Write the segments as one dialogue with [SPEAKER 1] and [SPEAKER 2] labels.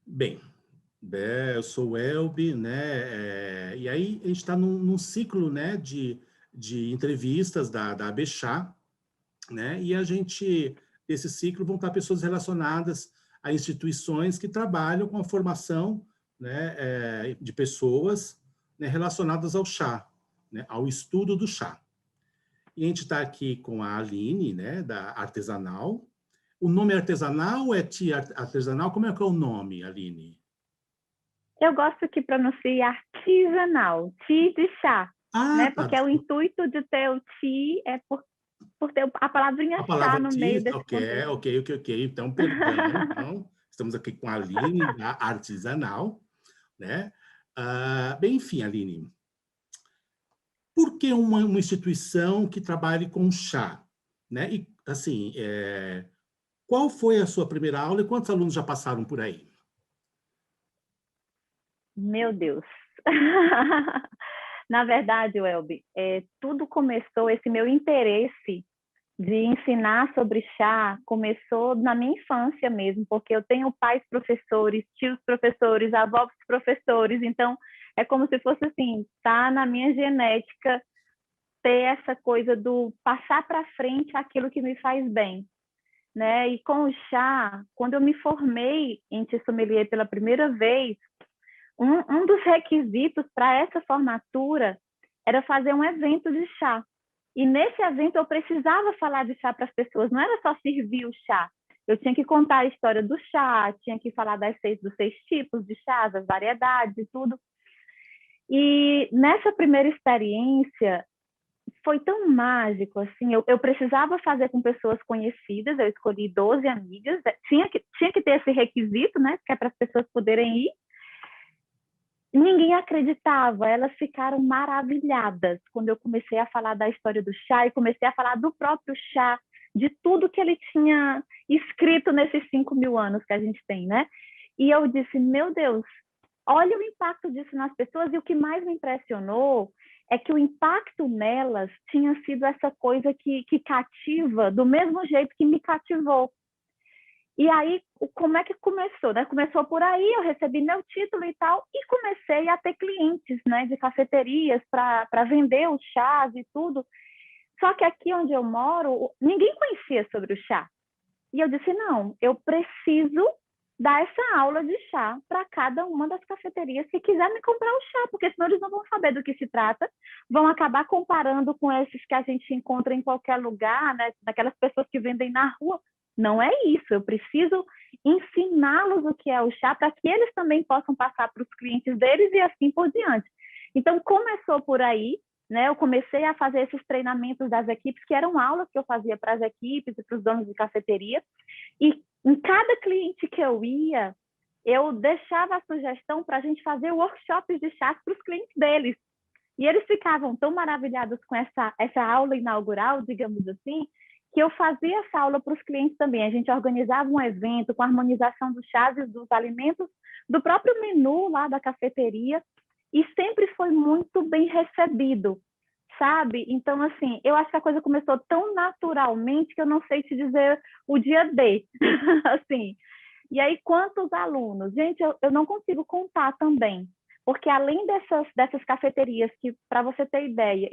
[SPEAKER 1] Bem, eu sou o Elbi, né? E aí a gente está num ciclo, né, de entrevistas da Abechá, né? E a gente, esse ciclo, vão estar pessoas relacionadas a instituições que trabalham com a formação, né, de pessoas, né, relacionadas ao chá, né, ao estudo do chá. E a gente está aqui com a Aline, né, da Artesanal. O nome é artesanal ou é tia artesanal? Como é que é o nome, Aline?
[SPEAKER 2] Eu gosto que pronuncie artesanal, ti de chá,
[SPEAKER 1] Ah,
[SPEAKER 2] né?
[SPEAKER 1] tá,
[SPEAKER 2] Porque o
[SPEAKER 1] desculpa.
[SPEAKER 2] intuito de ter o ti é por ter a palavrinha
[SPEAKER 1] A
[SPEAKER 2] chá
[SPEAKER 1] palavra
[SPEAKER 2] no meio
[SPEAKER 1] tea,
[SPEAKER 2] desse
[SPEAKER 1] ok,
[SPEAKER 2] contexto.
[SPEAKER 1] ok, ok, ok. Então, perdão. Então, estamos aqui com a Aline, da Artesanal, né? Bem, enfim, Aline, por que uma instituição que trabalhe com chá? Né? E, assim, qual foi a sua primeira aula e quantos alunos já passaram por aí?
[SPEAKER 2] Meu Deus! Na verdade, Welby, tudo começou, esse meu interesse de ensinar sobre chá começou na minha infância mesmo, porque eu tenho pais professores, tios professores, avós professores, então é como se fosse assim, tá na minha genética ter essa coisa do passar para frente aquilo que me faz bem, né? E com o chá, quando eu me formei em tea sommelier pela primeira vez, um dos requisitos para essa formatura era fazer um evento de chá. E nesse evento eu precisava falar de chá para as pessoas, não era só servir o chá. Eu tinha que contar a história do chá, tinha que falar dos 6 tipos de chá, das variedades e tudo. E nessa primeira experiência foi tão mágico, assim, eu precisava fazer com pessoas conhecidas, eu escolhi 12 amigas, tinha que ter esse requisito, né, que é para as pessoas poderem ir. Ninguém acreditava, elas ficaram maravilhadas quando eu comecei a falar da história do chá e comecei a falar do próprio chá, de tudo que ele tinha escrito nesses 5.000 anos que a gente tem, né? E eu disse, meu Deus, olha o impacto disso nas pessoas, e o que mais me impressionou é que o impacto nelas tinha sido essa coisa que cativa do mesmo jeito que me cativou. E aí, como é que começou? Né? Começou por aí, eu recebi meu título e tal, e comecei a ter clientes, né, de cafeterias para vender os chás e tudo. Só que aqui onde eu moro, ninguém conhecia sobre o chá. E eu disse, não, eu preciso dar essa aula de chá para cada uma das cafeterias que quiser me comprar o chá, porque senão eles não vão saber do que se trata, vão acabar comparando com esses que a gente encontra em qualquer lugar, né? Daquelas pessoas que vendem na rua. Não é isso, eu preciso ensiná-los o que é o chá para que eles também possam passar para os clientes deles e assim por diante. Então, começou por aí, né? Eu comecei a fazer esses treinamentos das equipes, que eram aulas que eu fazia para as equipes e para os donos de cafeteria, e em cada cliente que eu ia, eu deixava a sugestão para a gente fazer workshops de chás para os clientes deles. E eles ficavam tão maravilhados com essa aula inaugural, digamos assim, que eu fazia essa aula para os clientes também. A gente organizava um evento com a harmonização dos chás e dos alimentos, do próprio menu lá da cafeteria, e sempre foi muito bem recebido, sabe? Então, assim, eu acho que a coisa começou tão naturalmente que eu não sei te dizer o dia D, assim. E aí, quantos alunos? Gente, eu não consigo contar também, porque além dessas cafeterias, que, para você ter ideia,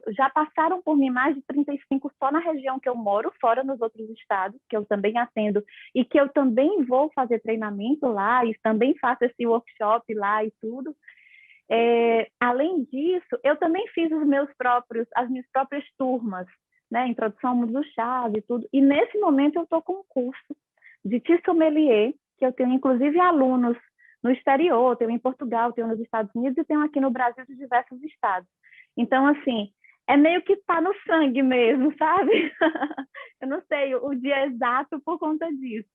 [SPEAKER 2] já passaram por mim mais de 35 só na região que eu moro, fora nos outros estados, que eu também atendo, e que eu também vou fazer treinamento lá, e também faço esse workshop lá e tudo. Além disso, eu também fiz as minhas próprias turmas, né? Introdução ao mundo do chá e tudo. E nesse momento eu estou com um curso de tea sommelier, que eu tenho inclusive alunos no exterior, tenho em Portugal, tenho nos Estados Unidos e tenho aqui no Brasil de diversos estados. Então, assim, é meio que está no sangue mesmo, sabe? Eu não sei o dia exato por conta disso.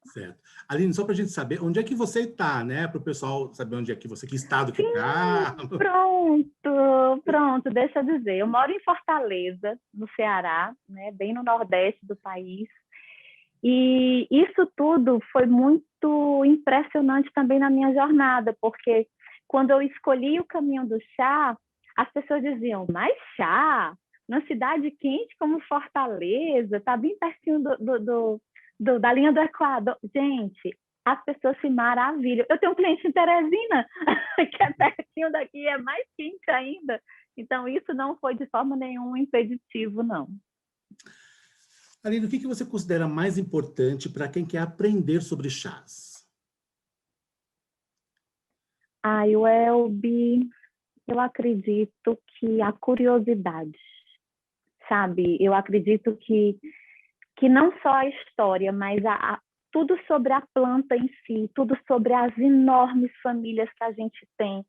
[SPEAKER 1] Certo. Aline, só para a gente saber, onde é que você está, né? Para o pessoal saber onde é que você, que estado que está.
[SPEAKER 2] Pronto, deixa eu dizer. Eu moro em Fortaleza, no Ceará, né, bem no nordeste do país. E isso tudo foi muito impressionante também na minha jornada, porque quando eu escolhi o caminho do chá, as pessoas diziam, mas chá? Numa cidade quente como Fortaleza, tá bem pertinho da linha do Equador. Gente, as pessoas se maravilham. Eu tenho um cliente em Teresina, que é pertinho daqui, é mais quente ainda. Então, isso não foi de forma nenhuma impeditivo, não.
[SPEAKER 1] Aline, o que você considera mais importante para quem quer aprender sobre chás?
[SPEAKER 2] Welby, eu acredito que a curiosidade, sabe? Eu acredito que não só a história, mas tudo sobre a planta em si, tudo sobre as enormes famílias que a gente tem.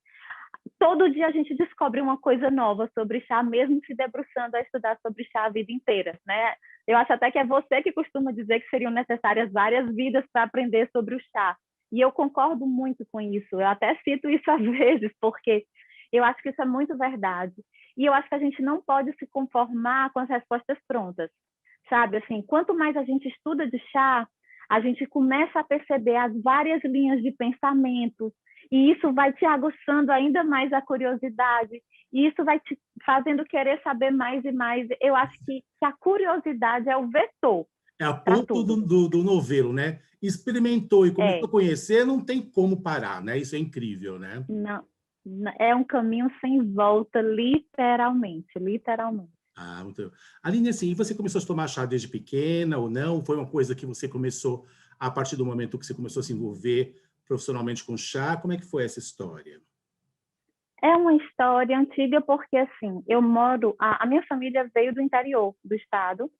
[SPEAKER 2] Todo dia a gente descobre uma coisa nova sobre chá, mesmo se debruçando a estudar sobre chá a vida inteira, né? Eu acho até que é você que costuma dizer que seriam necessárias várias vidas para aprender sobre o chá. E eu concordo muito com isso. Eu até cito isso às vezes, porque eu acho que isso é muito verdade. E eu acho que a gente não pode se conformar com as respostas prontas, sabe? Assim, quanto mais a gente estuda de chá, a gente começa a perceber as várias linhas de pensamento, e isso vai te aguçando ainda mais a curiosidade, e isso vai te fazendo querer saber mais e mais. Eu acho que a curiosidade é o vetor
[SPEAKER 1] É a
[SPEAKER 2] para
[SPEAKER 1] ponto
[SPEAKER 2] tudo.
[SPEAKER 1] do novelo, né? Experimentou e começou
[SPEAKER 2] É,
[SPEAKER 1] a conhecer, não tem como parar, né? Isso é incrível, né?
[SPEAKER 2] não, é um caminho sem volta, literalmente, literalmente.
[SPEAKER 1] Ah, muito... Aline, assim, e você começou a tomar chá desde pequena ou não? Foi uma coisa que você começou a partir do momento que você começou a se envolver profissionalmente com chá? Como é que foi essa história?
[SPEAKER 2] É uma história antiga porque, assim, eu moro... A minha família veio do interior do estado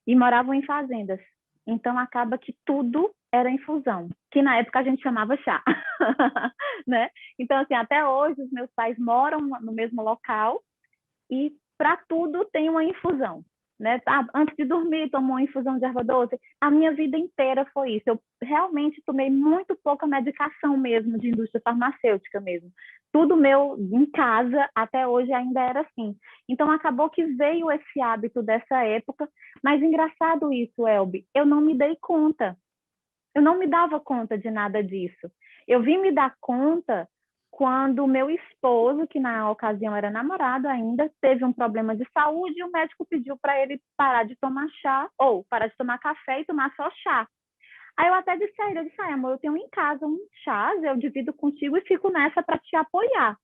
[SPEAKER 2] e moravam em fazendas. Então, acaba que tudo era infusão, que na época a gente chamava chá, né? Então, assim, até hoje os meus pais moram no mesmo local e para tudo tem uma infusão, né? Antes de dormir, tomou uma infusão de erva doce. A minha vida inteira foi isso. Eu realmente tomei muito pouca medicação mesmo, de indústria farmacêutica mesmo. Tudo meu em casa, até hoje, ainda era assim. Então, acabou que veio esse hábito dessa época, mas engraçado isso, Elbi, eu não me dei conta. Eu não me dava conta de nada disso. Eu vim me dar conta quando o meu esposo, que na ocasião era namorado ainda, teve um problema de saúde e o médico pediu para ele parar de tomar chá, ou parar de tomar café e tomar só chá. Aí eu até disse a ele, eu disse, amor, eu tenho em casa um chá, eu divido contigo e fico nessa para te apoiar.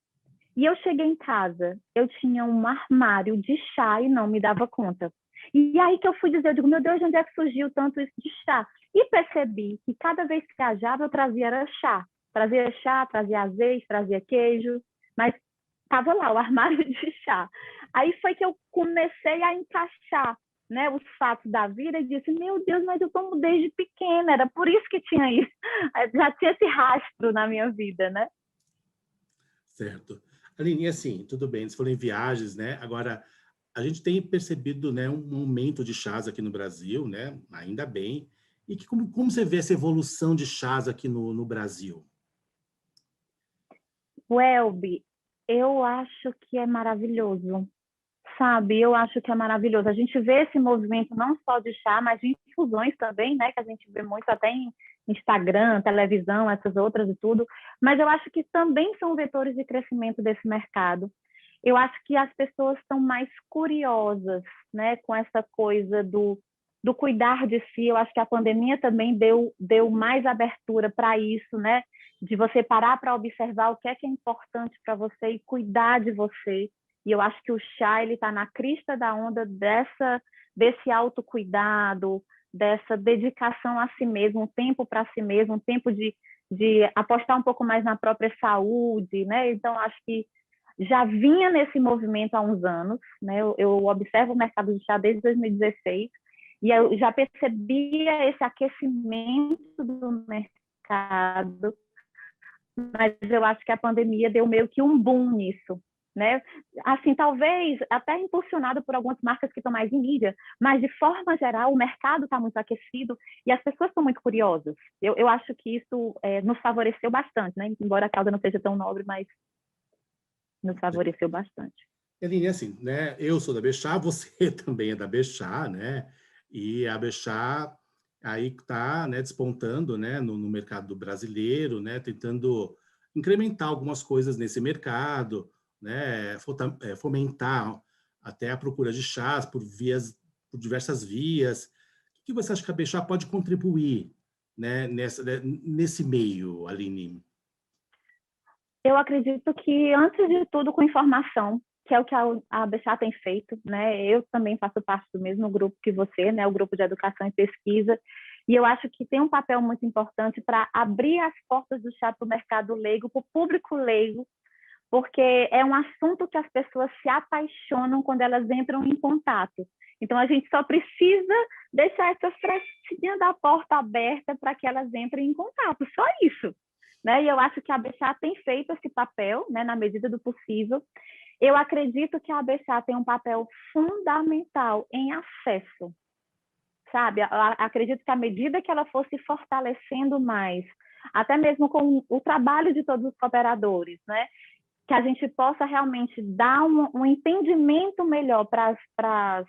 [SPEAKER 2] E eu cheguei em casa, eu tinha um armário de chá e não me dava conta. E aí que eu fui dizer, eu digo, meu Deus, de onde é que surgiu tanto isso de chá? E percebi que cada vez que viajava, eu trazia era chá. Trazia chá, trazia azeite, trazia queijo, mas estava lá o armário de chá. Aí foi que eu comecei a encaixar, né, os fatos da vida e disse, meu Deus, mas eu tomo desde pequena, era por isso que tinha isso. Já tinha esse rastro na minha vida, né?
[SPEAKER 1] Certo. Aline, e assim, tudo bem, você falou em viagens, né? Agora, a gente tem percebido, né, um aumento de chás aqui no Brasil, né? Ainda bem. E que, como você vê essa evolução de chás aqui no Brasil?
[SPEAKER 2] Welby, eu acho que é maravilhoso, sabe? Eu acho que é maravilhoso. A gente vê esse movimento não só de chá, mas de infusões também, né? Que a gente vê muito até em Instagram, televisão, essas outras e tudo. Mas eu acho que também são vetores de crescimento desse mercado. Eu acho que as pessoas estão mais curiosas, né? Com essa coisa do cuidar de si. Eu acho que a pandemia também deu mais abertura para isso, né? De você parar para observar o que é importante para você e cuidar de você. E eu acho que o chá ele está na crista da onda desse autocuidado, dessa dedicação a si mesmo, um tempo para si mesmo, um tempo de apostar um pouco mais na própria saúde, né? Então, acho que já vinha nesse movimento há uns anos, né? Eu observo o mercado de chá desde 2016 e eu já percebia esse aquecimento do mercado, mas eu acho que a pandemia deu meio que um boom nisso, né? Assim, talvez até impulsionado por algumas marcas que estão mais em mídia, mas de forma geral o mercado está muito aquecido e as pessoas estão muito curiosas. Eu acho que isso nos favoreceu bastante, né? Embora a causa não seja tão nobre, mas nos favoreceu bastante.
[SPEAKER 1] Aline, assim, né? Eu sou da Bechá, você também é da Bechá, né? E a Bechá aí está, né, despontando, né, no mercado brasileiro, né, tentando incrementar algumas coisas nesse mercado, né, fomentar até a procura de chás por diversas vias. O que você acha que a Bechá pode contribuir né, nesse meio, Aline?
[SPEAKER 2] Eu acredito que, antes de tudo, com informação, que é o que a ABChá tem feito, né? Eu também faço parte do mesmo grupo que você, né? O grupo de educação e pesquisa, e eu acho que tem um papel muito importante para abrir as portas do chá para o mercado leigo, para o público leigo, porque é um assunto que as pessoas se apaixonam quando elas entram em contato. Então, a gente só precisa deixar essa frestinha da porta aberta para que elas entrem em contato, só isso. Né? E eu acho que a ABChá tem feito esse papel, né, na medida do possível. Eu acredito que a ABChá tem um papel fundamental em acesso, sabe? Eu acredito que à medida que ela for se fortalecendo mais, até mesmo com o trabalho de todos os cooperadores, né, que a gente possa realmente dar um entendimento melhor para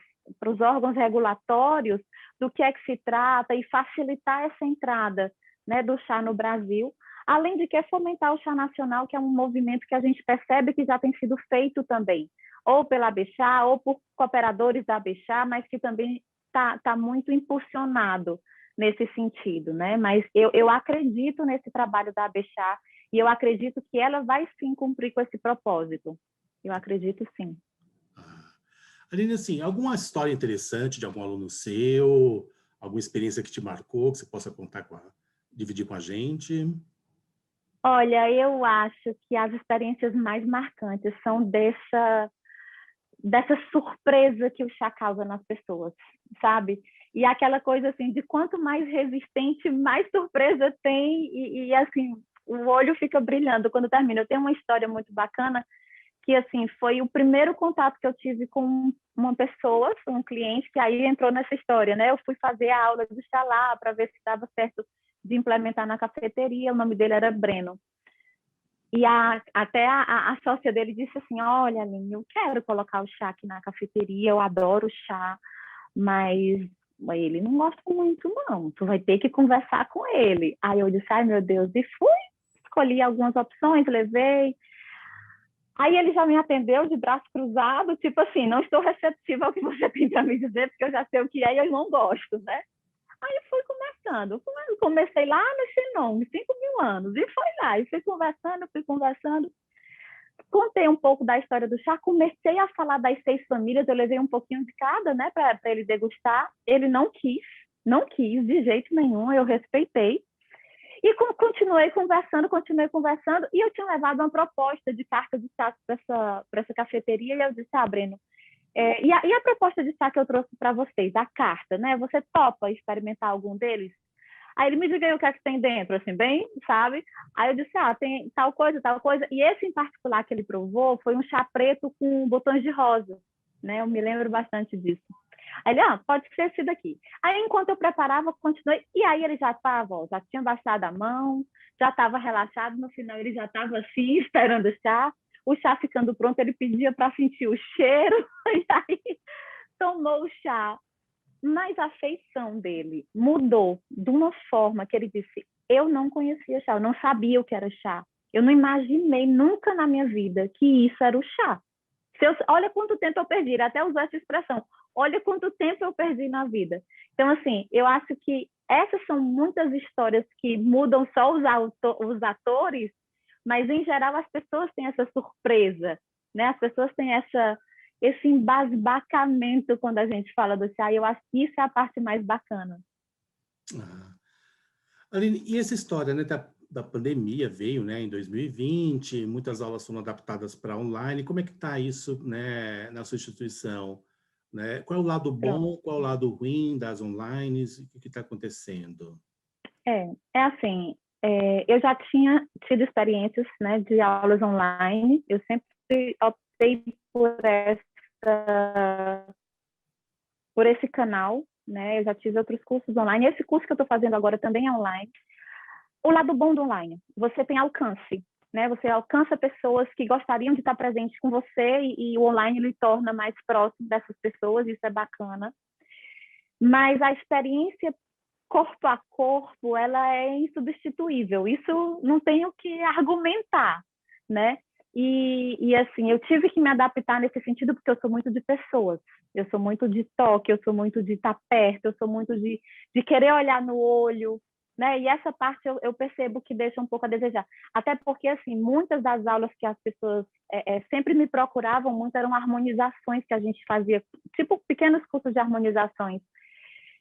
[SPEAKER 2] os órgãos regulatórios do que é que se trata e facilitar essa entrada, né, do chá no Brasil, além de que fomentar o chá nacional, que é um movimento que a gente percebe que já tem sido feito também, ou pela ABChá, ou por cooperadores da ABChá, mas que também está muito impulsionado nesse sentido, né? Mas eu acredito nesse trabalho da ABChá e eu acredito que ela vai sim cumprir com esse propósito. Eu acredito sim.
[SPEAKER 1] Aline, assim, alguma história interessante de algum aluno seu, alguma experiência que te marcou, que você possa contar dividir com a gente?
[SPEAKER 2] Olha, eu acho que as experiências mais marcantes são dessa surpresa que o chá causa nas pessoas, sabe? E aquela coisa assim, de quanto mais resistente, mais surpresa tem e assim, o olho fica brilhando quando termina. Eu tenho uma história muito bacana que, assim, foi o primeiro contato que eu tive com uma pessoa, um cliente, que aí entrou nessa história, né? Eu fui fazer a aula de chá lá para ver se estava certo de implementar na cafeteria, o nome dele era Breno. E até a sócia dele disse assim, olha, Aline, eu quero colocar o chá aqui na cafeteria, eu adoro chá, mas ele não gosta muito, não. Tu vai ter que conversar com ele. Aí eu disse, ai, meu Deus, e fui, escolhi algumas opções, levei. Aí ele já me atendeu de braço cruzado, tipo assim, não estou receptiva ao que você tem para me dizer, porque eu já sei o que é e eu não gosto, né? Aí eu fui conversando. Comecei lá no Xenon, 5.000 anos, e foi lá, e fui conversando. Contei um pouco da história do chá, comecei a falar das 6 famílias, eu levei um pouquinho de cada, né, para ele degustar. Ele não quis de jeito nenhum, eu respeitei. E continuei conversando, e eu tinha levado uma proposta de carta de chá para essa cafeteria, e eu disse, Breno, e a proposta de chá que eu trouxe para vocês, a carta, né? Você topa experimentar algum deles? Aí ele me diga aí o que é que tem dentro, assim, bem, sabe? Aí eu disse, tem tal coisa, e esse em particular que ele provou foi um chá preto com botões de rosa, né? Eu me lembro bastante disso. Aí ele, pode ser esse daqui. Aí, enquanto eu preparava, continuei, e aí ele já tinha baixado a mão, já estava relaxado, no final ele já estava assim, esperando o chá ficando pronto, ele pedia para sentir o cheiro, e aí tomou o chá. Mas a feição dele mudou de uma forma que ele disse, eu não conhecia chá, eu não sabia o que era chá. Eu não imaginei nunca na minha vida que isso era o chá. Olha quanto tempo eu perdi, ele até usou essa expressão, olha quanto tempo eu perdi na vida. Então, assim, eu acho que essas são muitas histórias que mudam só os atores, mas, em geral, as pessoas têm essa surpresa, né? As pessoas têm esse embasbacamento quando a gente fala do chá, e eu acho que isso é a parte mais bacana.
[SPEAKER 1] Aline, e essa história, né, da pandemia veio, né, em 2020, muitas aulas foram adaptadas para online. Como é que está isso, né, na sua instituição? Né? Qual é o lado bom, qual é o lado ruim das online? O que está acontecendo?
[SPEAKER 2] É assim, eu já tinha tido experiências, né, de aulas online, eu sempre optei por esse canal, né, eu já tive outros cursos online, esse curso que eu estou fazendo agora também é online. O lado bom do online, você tem alcance, né, você alcança pessoas que gostariam de estar presentes com você e o online lhe torna mais próximo dessas pessoas, isso é bacana. Mas a experiência corpo a corpo, ela é insubstituível. Isso não tem o que argumentar, né? E assim, eu tive que me adaptar nesse sentido porque eu sou muito de pessoas. Eu sou muito de toque, eu sou muito de estar perto, eu sou muito de querer olhar no olho, né? E essa parte eu percebo que deixa um pouco a desejar. Até porque, assim, muitas das aulas que as pessoas sempre me procuravam muito eram harmonizações que a gente fazia, tipo pequenos cursos de harmonizações.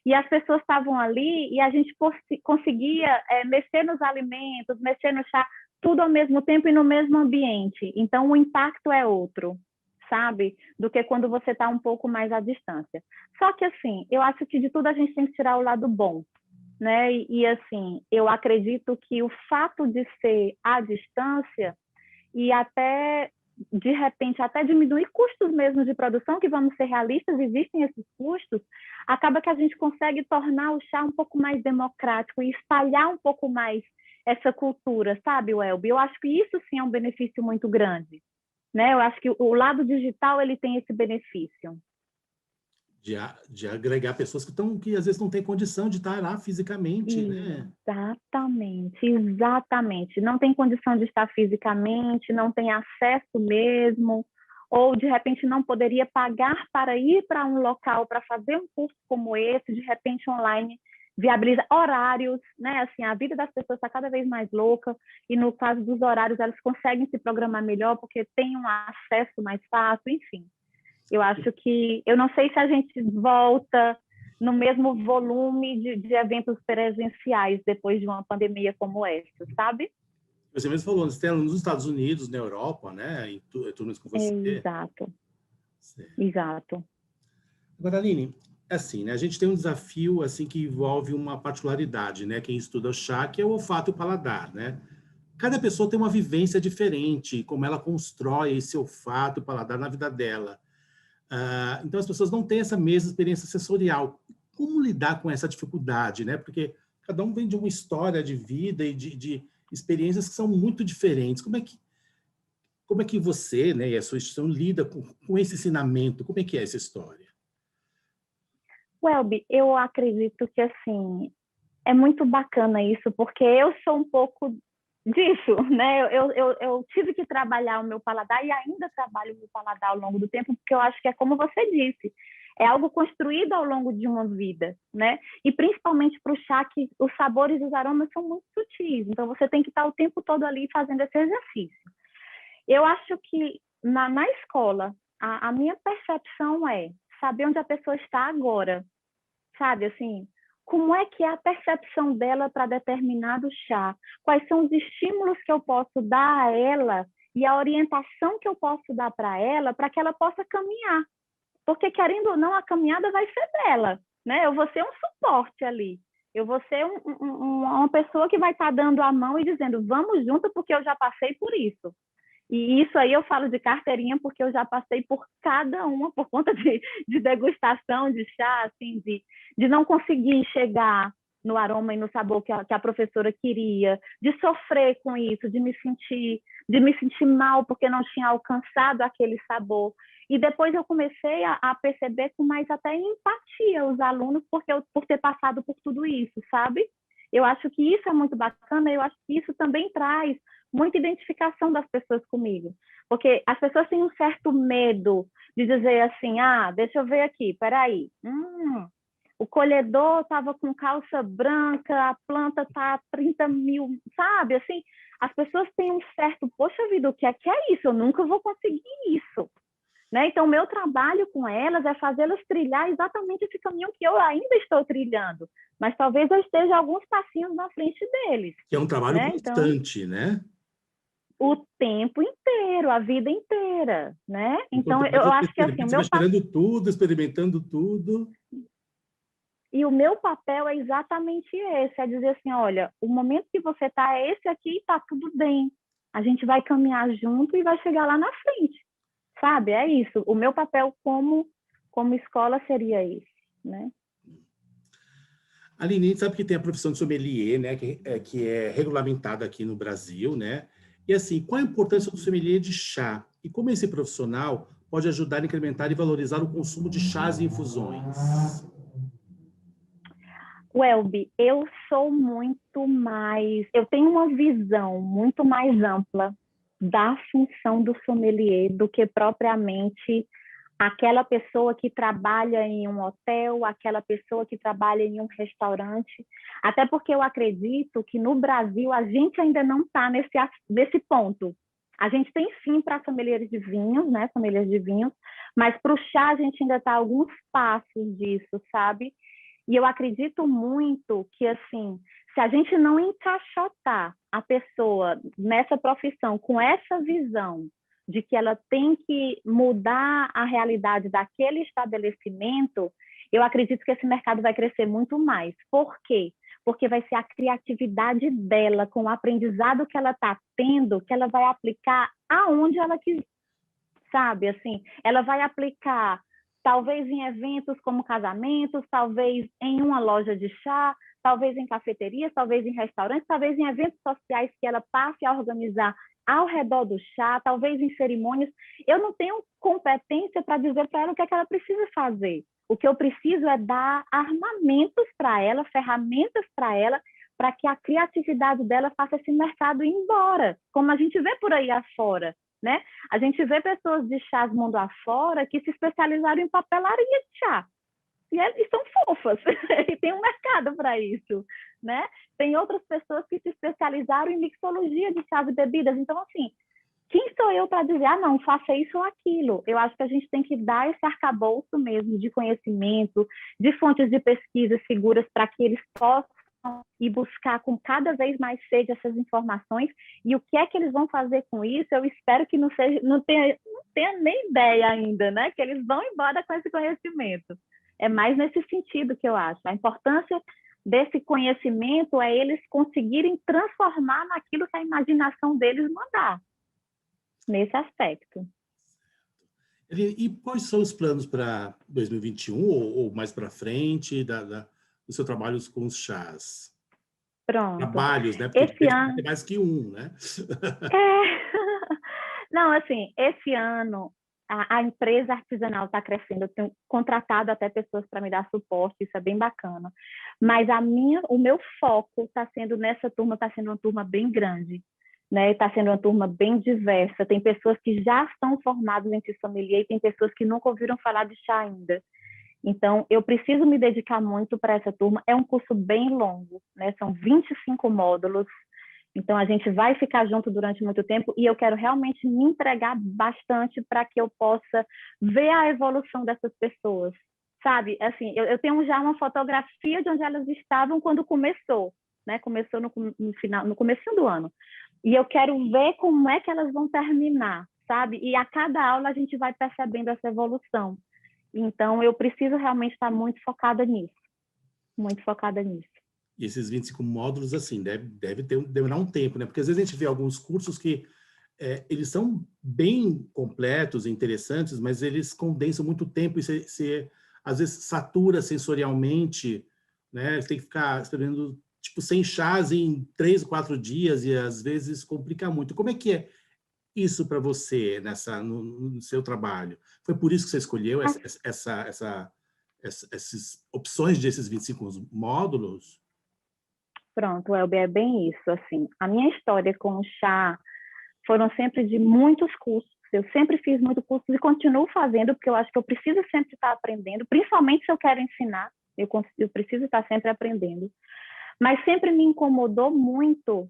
[SPEAKER 2] E as pessoas estavam ali e a gente conseguia mexer nos alimentos, mexer no chá, tudo ao mesmo tempo e no mesmo ambiente. Então, o impacto é outro, sabe? Do que quando você está um pouco mais à distância. Só que, assim, eu acho que de tudo a gente tem que tirar o lado bom, né? E assim, eu acredito que o fato de ser à distância e até, de repente, até diminuir custos mesmo de produção, que vamos ser realistas, existem esses custos, acaba que a gente consegue tornar o chá um pouco mais democrático e espalhar um pouco mais essa cultura, sabe, Welby? Eu acho que isso sim é um benefício muito grande, né? Eu acho que o lado digital, ele tem esse benefício.
[SPEAKER 1] De agregar pessoas que às vezes não têm condição de estar lá fisicamente, né?
[SPEAKER 2] Exatamente, exatamente. Não tem condição de estar fisicamente, não tem acesso mesmo, ou de repente não poderia pagar para ir para um local para fazer um curso como esse, de repente online viabiliza horários, né? Assim, a vida das pessoas está cada vez mais louca e no caso dos horários elas conseguem se programar melhor porque tem um acesso mais fácil, enfim. Eu acho que, eu não sei se a gente volta no mesmo volume de eventos presenciais depois de uma pandemia como essa, sabe?
[SPEAKER 1] Você mesmo falou, você tem nos Estados Unidos, na Europa, né? Em turmas com você.
[SPEAKER 2] Exato,
[SPEAKER 1] Certo.
[SPEAKER 2] exato.
[SPEAKER 1] Agora, Aline, assim, né? A gente tem um desafio assim que envolve uma particularidade, né? Quem estuda o chá, que é o olfato e o paladar, né? Cada pessoa tem uma vivência diferente, como ela constrói esse olfato e paladar na vida dela. Então, as pessoas não têm essa mesma experiência sensorial. Como lidar com essa dificuldade, né? Porque cada um vem de uma história de vida e de experiências que são muito diferentes. Como é que você, né, e a sua instituição lida com esse ensinamento? Como é que é essa história?
[SPEAKER 2] Welby, eu acredito que, assim, é muito bacana isso, porque eu sou um pouco disso, né? Eu tive que trabalhar o meu paladar e ainda trabalho o meu paladar ao longo do tempo, porque eu acho que é como você disse, é algo construído ao longo de uma vida, né? E principalmente para o chá, que os sabores e os aromas são muito sutis, então você tem que estar o tempo todo ali fazendo esse exercício. Eu acho que na escola, a minha percepção é saber onde a pessoa está agora, sabe, assim, como é que é a percepção dela para determinado chá? Quais são os estímulos que eu posso dar a ela e a orientação que eu posso dar para ela para que ela possa caminhar? Porque, querendo ou não, a caminhada vai ser dela, né? Eu vou ser um suporte ali. Eu vou ser uma pessoa que vai estar dando a mão e dizendo, vamos junto porque eu já passei por isso. E isso aí eu falo de carteirinha porque eu já passei por cada uma, por conta de degustação de chá, assim, de não conseguir chegar no aroma e no sabor que a professora queria, de sofrer com isso, de me sentir mal porque não tinha alcançado aquele sabor. E depois eu comecei a perceber com mais até empatia os alunos por ter passado por tudo isso, sabe? Eu acho que isso é muito bacana, eu acho que isso também traz muita identificação das pessoas comigo. Porque as pessoas têm um certo medo de dizer assim, deixa eu ver aqui, peraí, o colhedor estava com calça branca, a planta está a 30 mil, sabe? Assim, as pessoas têm um certo, poxa vida, o que é isso? Eu nunca vou conseguir isso. Né? Então, o meu trabalho com elas é fazê-las trilhar exatamente esse caminho que eu ainda estou trilhando, mas talvez eu esteja alguns passinhos na frente deles.
[SPEAKER 1] Que é um trabalho
[SPEAKER 2] né?
[SPEAKER 1] constante, então, né?
[SPEAKER 2] O tempo inteiro, a vida inteira, né? Então,
[SPEAKER 1] Enquanto
[SPEAKER 2] eu
[SPEAKER 1] mais
[SPEAKER 2] acho que assim, o
[SPEAKER 1] você vai
[SPEAKER 2] meu
[SPEAKER 1] esperando tudo, experimentando tudo.
[SPEAKER 2] E o meu papel é exatamente esse, é dizer assim, olha, o momento que você está é esse aqui e está tudo bem. A gente vai caminhar junto e vai chegar lá na frente, sabe? É isso. O meu papel como escola seria esse, né?
[SPEAKER 1] Aline, a gente sabe que tem a profissão de sommelier, né, que é regulamentada aqui no Brasil, né? E assim, qual a importância do sommelier de chá? E como esse profissional pode ajudar a incrementar e valorizar o consumo de chás e infusões?
[SPEAKER 2] Welby, eu sou muito mais... Eu tenho uma visão muito mais ampla da função do sommelier do que propriamente aquela pessoa que trabalha em um hotel, aquela pessoa que trabalha em um restaurante. Até porque eu acredito que no Brasil a gente ainda não está nesse ponto. A gente tem sim para sommeliers de vinhos, né? Sommeliers de vinhos, mas para o chá a gente ainda está a alguns passos disso, sabe? E eu acredito muito que, assim, se a gente não encaixotar a pessoa nessa profissão com essa visão de que ela tem que mudar a realidade daquele estabelecimento, eu acredito que esse mercado vai crescer muito mais. Por quê? Porque vai ser a criatividade dela, com o aprendizado que ela está tendo, que ela vai aplicar aonde ela quiser, sabe? Assim, ela vai aplicar talvez em eventos como casamentos, talvez em uma loja de chá, talvez em cafeterias, talvez em restaurantes, talvez em eventos sociais que ela passe a organizar ao redor do chá, talvez em cerimônias. Eu não tenho competência para dizer para ela o que é que ela precisa fazer. O que eu preciso é dar armamentos para ela, ferramentas para ela, para que a criatividade dela faça esse mercado ir embora, como a gente vê por aí afora, né? A gente vê pessoas de chás mundo afora que se especializaram em papelaria de chá. E são fofas, e tem um mercado para isso, né? Tem outras pessoas que se especializaram em mixologia de chás e bebidas. Então, assim, quem sou eu para dizer, não, faça isso ou aquilo? Eu acho que a gente tem que dar esse arcabouço mesmo de conhecimento, de fontes de pesquisa seguras para que eles possam ir buscar com cada vez mais sede essas informações. E o que é que eles vão fazer com isso? Eu espero que não tenha nem ideia ainda, né? Que eles vão embora com esse conhecimento. É mais nesse sentido que eu acho. A importância desse conhecimento é eles conseguirem transformar naquilo que a imaginação deles mandar, nesse aspecto.
[SPEAKER 1] E quais são os planos para 2021 ou mais para frente do seu trabalho com os chás?
[SPEAKER 2] Pronto.
[SPEAKER 1] Trabalhos, né? Porque
[SPEAKER 2] Esse
[SPEAKER 1] vai
[SPEAKER 2] ano...
[SPEAKER 1] ter mais que um, né?
[SPEAKER 2] Não, assim, esse ano a empresa artesanal está crescendo. Eu tenho contratado até pessoas para me dar suporte, isso é bem bacana. Mas o meu foco está sendo nessa turma, está sendo uma turma bem grande, né? Está sendo uma turma bem diversa. Tem pessoas que já estão formadas em sommelier e tem pessoas que nunca ouviram falar de chá ainda. Então, eu preciso me dedicar muito para essa turma. É um curso bem longo, né? São 25 módulos. Então, a gente vai ficar junto durante muito tempo e eu quero realmente me entregar bastante para que eu possa ver a evolução dessas pessoas, sabe? Assim, eu tenho já uma fotografia de onde elas estavam quando começou, né? Começou no final, no comecinho do ano. E eu quero ver como é que elas vão terminar, sabe? E a cada aula a gente vai percebendo essa evolução. Então, eu preciso realmente estar muito focada nisso. Muito focada nisso.
[SPEAKER 1] E esses 25 módulos, assim, deve demorar um tempo, né? Porque às vezes a gente vê alguns cursos que eles são bem completos e interessantes, mas eles condensam muito tempo e você às vezes satura sensorialmente, né? Você tem que ficar escrevendo, tipo, 100 chás em 3 ou 4 dias e às vezes complica muito. Como é que é isso para você no seu trabalho? Foi por isso que você escolheu essas opções desses 25 módulos?
[SPEAKER 2] Pronto, Elber, é bem isso, assim. A minha história com o chá foram sempre de muitos cursos. Eu sempre fiz muito curso e continuo fazendo, porque eu acho que eu preciso sempre estar aprendendo, principalmente se eu quero ensinar, eu preciso estar sempre aprendendo. Mas sempre me incomodou muito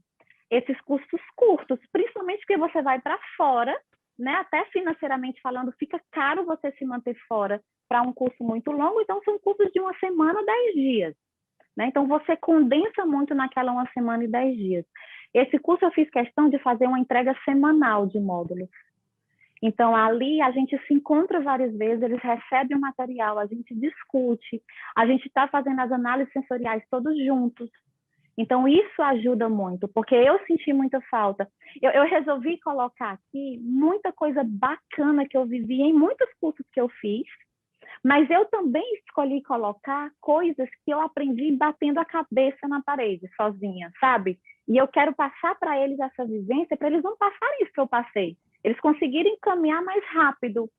[SPEAKER 2] esses cursos curtos, principalmente porque você vai para fora, né? Até financeiramente falando, fica caro você se manter fora para um curso muito longo, então são cursos de 1 semana, 10 dias. Né? Então, você condensa muito naquela 1 semana e 10 dias. Esse curso eu fiz questão de fazer uma entrega semanal de módulos. Então, ali a gente se encontra várias vezes, eles recebem o material, a gente discute, a gente está fazendo as análises sensoriais todos juntos. Então, isso ajuda muito, porque eu senti muita falta. Eu resolvi colocar aqui muita coisa bacana que eu vivi em muitos cursos que eu fiz, mas eu também escolhi colocar coisas que eu aprendi batendo a cabeça na parede, sozinha, sabe? E eu quero passar para eles essa vivência, para eles não passarem isso que eu passei. Eles conseguirem caminhar mais rápido,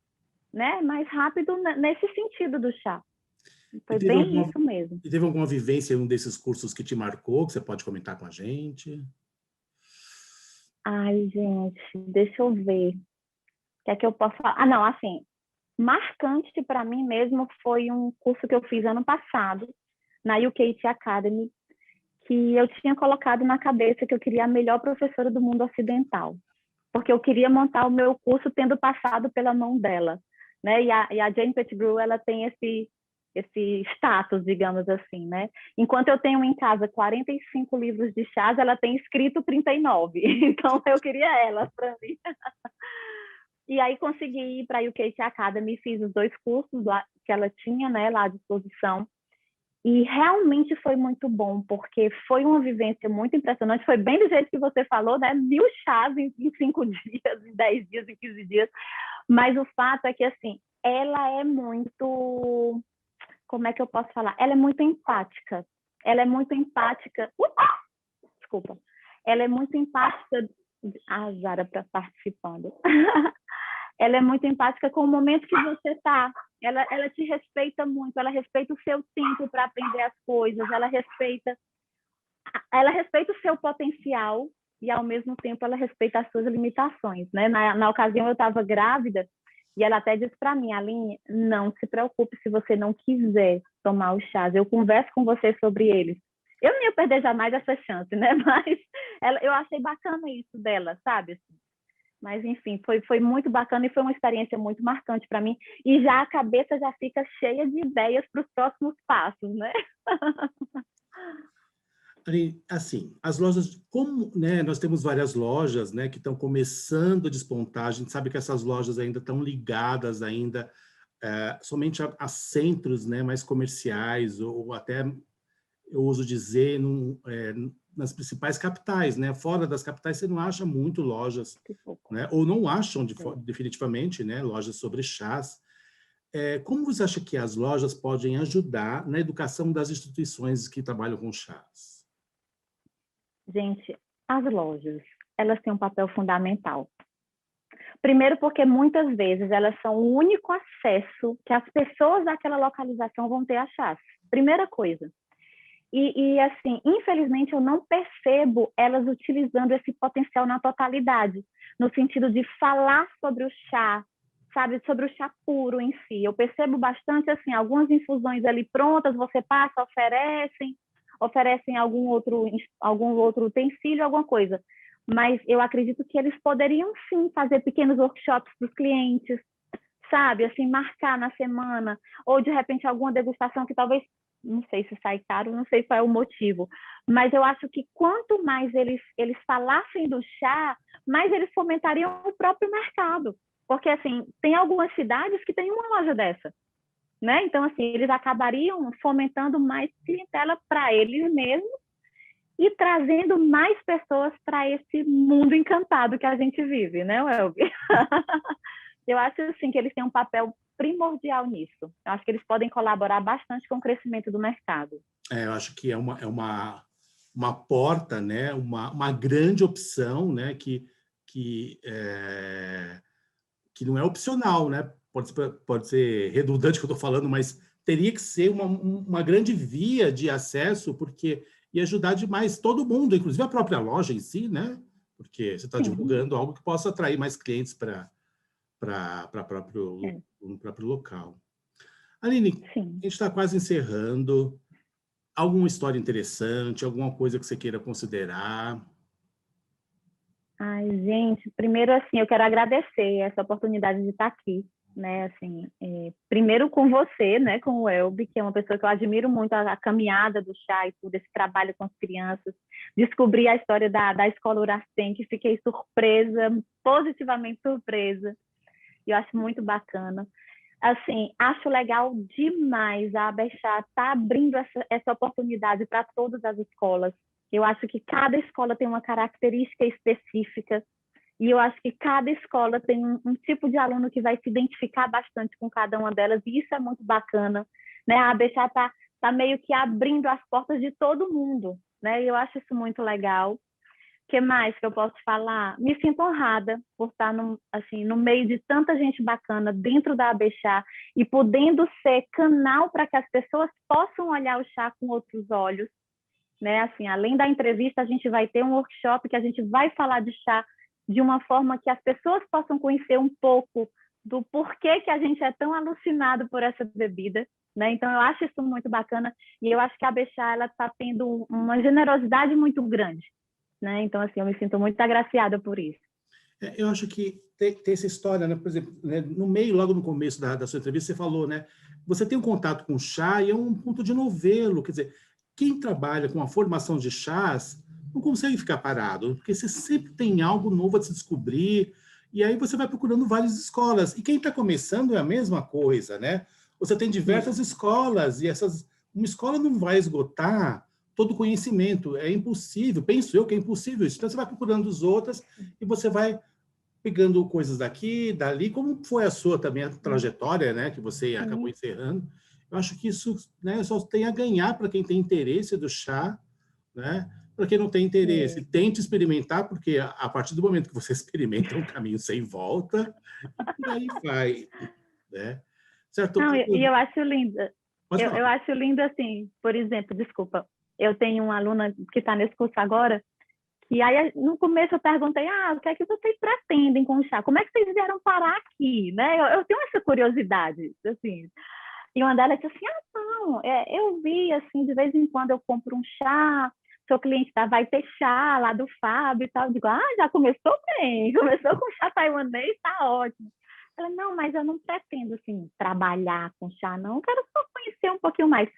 [SPEAKER 2] né? Mais rápido nesse sentido do chá. Foi bem isso mesmo.
[SPEAKER 1] E teve alguma vivência em um desses cursos que te marcou, que você pode comentar com a gente?
[SPEAKER 2] Ai, gente, deixa eu ver. O que é que eu posso falar? Não, assim, marcante para mim mesmo foi um curso que eu fiz ano passado, na UKT Academy, que eu tinha colocado na cabeça que eu queria a melhor professora do mundo ocidental, porque eu queria montar o meu curso tendo passado pela mão dela, né? E a Jane Pettigrew, ela tem esse status, digamos assim, né? Enquanto eu tenho em casa 45 livros de chás, ela tem escrito 39. Então, eu queria ela para mim. E aí, consegui ir para a UKT Academy, fiz os 2 cursos lá, que ela tinha, né, lá à disposição. E realmente foi muito bom, porque foi uma vivência muito impressionante. Foi bem do jeito que você falou, né? 1000 chás em 5 dias, em 10 dias, em 15 dias. Mas o fato é que, assim, ela é muito... Como é que eu posso falar? Ela é muito empática. Ela é muito empática. Desculpa. Ela é muito empática. A Zara participando. Ela é muito empática com o momento que você está. Ela te respeita muito, ela respeita o seu tempo para aprender as coisas, ela respeita o seu potencial e, ao mesmo tempo, ela respeita as suas limitações, né? Na ocasião, eu estava grávida e ela até disse para mim, Aline, não se preocupe se você não quiser tomar os chás, eu converso com você sobre eles. Eu não ia perder jamais essa chance, né? Mas eu achei bacana isso dela, sabe? Mas, enfim, foi muito bacana e foi uma experiência muito marcante para mim. E já a cabeça já fica cheia de ideias para os próximos passos, né?
[SPEAKER 1] Assim, as lojas, como, né, nós temos várias lojas, né, que estão começando a despontar, a gente sabe que essas lojas ainda estão ligadas ainda somente a centros, né, mais comerciais, ou até, eu uso dizer, nas principais capitais, né, fora das capitais você não acha muito lojas, né, ou não acham definitivamente, né, lojas sobre chás. Como você acha que as lojas podem ajudar na educação das instituições que trabalham com chás?
[SPEAKER 2] Gente, as lojas, elas têm um papel fundamental. Primeiro porque muitas vezes elas são o único acesso que as pessoas daquela localização vão ter a chás. Primeira coisa. E assim, infelizmente, eu não percebo elas utilizando esse potencial na totalidade, no sentido de falar sobre o chá, sabe, sobre o chá puro em si. Eu percebo bastante, assim, algumas infusões ali prontas, você passa, oferecem algum outro utensílio, alguma coisa. Mas eu acredito que eles poderiam, sim, fazer pequenos workshops para os clientes, sabe, assim, marcar na semana, ou de repente alguma degustação que talvez, não sei se sai caro, não sei qual é o motivo, mas eu acho que quanto mais eles falassem do chá, mais eles fomentariam o próprio mercado, porque, assim, tem algumas cidades que tem uma loja dessa, né? Então, assim, eles acabariam fomentando mais clientela para eles mesmos e trazendo mais pessoas para esse mundo encantado que a gente vive, né, Welby? Eu acho, assim, que eles têm um papel primordial nisso. Eu acho que eles podem colaborar bastante com o crescimento do mercado.
[SPEAKER 1] Eu acho que é uma porta, né? Uma grande opção, né? Que não é opcional, né? Pode ser redundante o que eu estou falando, mas teria que ser uma grande via de acesso, porque ia ajudar demais todo mundo, inclusive a própria loja em si, né? Porque você está divulgando algo que possa atrair mais clientes para o próprio local. Aline, a gente está quase encerrando. Alguma história interessante, alguma coisa que você queira considerar?
[SPEAKER 2] Ai, gente, primeiro, assim, eu quero agradecer essa oportunidade de estar aqui, né, assim, primeiro com você, né, com o Welby, que é uma pessoa que eu admiro muito, a caminhada do chá e tudo, esse trabalho com as crianças, descobri a história da Escola Uracem, que fiquei surpresa, positivamente surpresa, e eu acho muito bacana. Assim, acho legal demais a Abechá estar abrindo essa oportunidade para todas as escolas. Eu acho que cada escola tem uma característica específica e eu acho que cada escola tem um tipo de aluno que vai se identificar bastante com cada uma delas e isso é muito bacana, né? A Abechá tá meio que abrindo as portas de todo mundo, né? E eu acho isso muito legal. O que mais que eu posso falar? Me sinto honrada por estar no meio de tanta gente bacana dentro da Abechá e podendo ser canal para que as pessoas possam olhar o chá com outros olhos, né? Assim, além da entrevista, a gente vai ter um workshop que a gente vai falar de chá de uma forma que as pessoas possam conhecer um pouco do porquê que a gente é tão alucinado por essa bebida, né? Então, eu acho isso muito bacana e eu acho que a Bechá, ela está tendo uma generosidade muito grande, né? Então, assim, eu me sinto muito agraciada por isso.
[SPEAKER 1] Eu acho que tem essa história, né? Por exemplo, né? No meio, logo no começo da sua entrevista, você falou, né? Você tem um contato com chá e é um ponto de novelo. Quer dizer, quem trabalha com a formação de chás não consegue ficar parado, porque você sempre tem algo novo a se descobrir, e aí você vai procurando várias escolas. E quem está começando é a mesma coisa, né? Você tem diversas escolas, e uma escola não vai esgotar todo o conhecimento. É impossível, penso eu que é impossível isso. Então, você vai procurando os outros e você vai pegando coisas daqui, dali, como foi a sua também a trajetória, né, que você acabou encerrando. Eu acho que isso, né, só tem a ganhar para quem tem interesse do chá, né? Para quem não tem interesse, tente experimentar, porque a partir do momento que você experimenta é um caminho sem volta, e por aí vai, né? Certo?
[SPEAKER 2] Não, e eu acho linda.
[SPEAKER 1] Pode
[SPEAKER 2] Eu
[SPEAKER 1] falar.
[SPEAKER 2] acho lindo assim, por exemplo, desculpa, eu tenho uma aluna que está nesse curso agora, e aí no começo eu perguntei, o que é que vocês pretendem com o chá? Como é que vocês vieram parar aqui, né? Eu tenho essa curiosidade, assim. E uma delas disse assim, não, eu vi, assim, de vez em quando eu compro um chá, seu cliente vai ter chá lá do Fábio e tal. Eu digo, já começou bem, começou com chá taiwanês, tá ótimo. Ela, não, mas eu não pretendo, assim, trabalhar com chá, não, eu quero só conhecer um pouquinho mais.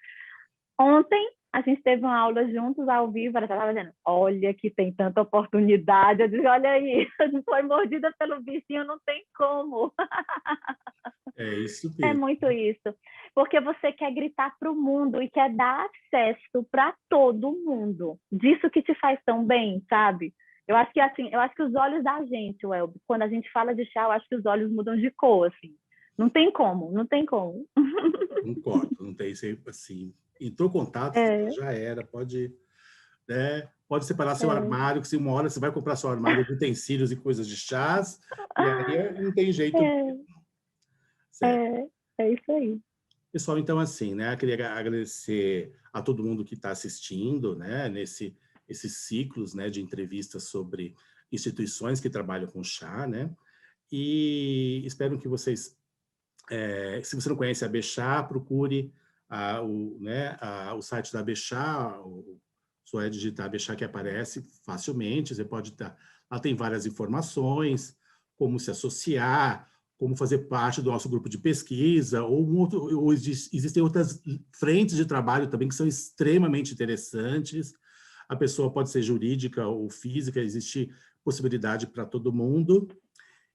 [SPEAKER 2] Ontem, a gente teve uma aula juntos, ao vivo, ela estava dizendo, olha que tem tanta oportunidade. Eu disse, olha aí, foi mordida pelo bichinho, não tem como.
[SPEAKER 1] É isso
[SPEAKER 2] É
[SPEAKER 1] mesmo.
[SPEAKER 2] muito isso, porque você quer gritar para o mundo e quer dar acesso para todo mundo. Disso que te faz tão bem, sabe? Eu acho que assim, eu acho que os olhos da gente, Welby, quando a gente fala de chá, eu acho que os olhos mudam de cor, assim. Não tem como, não tem como.
[SPEAKER 1] Concordo, não tem sempre assim. Entrou contato,
[SPEAKER 2] É,
[SPEAKER 1] já era, pode, né? Pode separar seu
[SPEAKER 2] é,
[SPEAKER 1] armário, que se uma hora você vai comprar seu armário de utensílios e coisas de chás, e aí não tem jeito,
[SPEAKER 2] é,
[SPEAKER 1] certo?
[SPEAKER 2] é isso aí.
[SPEAKER 1] Pessoal, então assim, né? Eu queria agradecer a todo mundo que está assistindo, né? Esses ciclos, né? De entrevistas sobre instituições que trabalham com chá, né? E espero que vocês, se você não conhece a Bechá, procure o site da Bechá, só é digitar Bechá que aparece facilmente. Você pode estar, lá tem várias informações, como se associar, como fazer parte do nosso grupo de pesquisa, ou existem outras frentes de trabalho também que são extremamente interessantes. A pessoa pode ser jurídica ou física, existe possibilidade para todo mundo.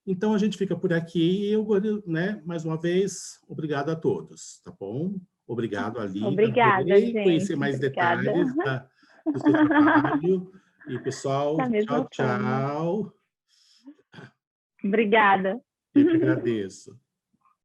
[SPEAKER 1] Então, a gente fica por aqui e eu, né, mais uma vez, obrigado a todos, tá bom? Obrigado, Aline.
[SPEAKER 2] Obrigada,
[SPEAKER 1] Adorei conhecer
[SPEAKER 2] gente.
[SPEAKER 1] mais
[SPEAKER 2] Obrigada.
[SPEAKER 1] detalhes do seu trabalho. E, pessoal,
[SPEAKER 2] Da mesma
[SPEAKER 1] tchau,
[SPEAKER 2] forma.
[SPEAKER 1] tchau.
[SPEAKER 2] Obrigada.
[SPEAKER 1] Eu que agradeço.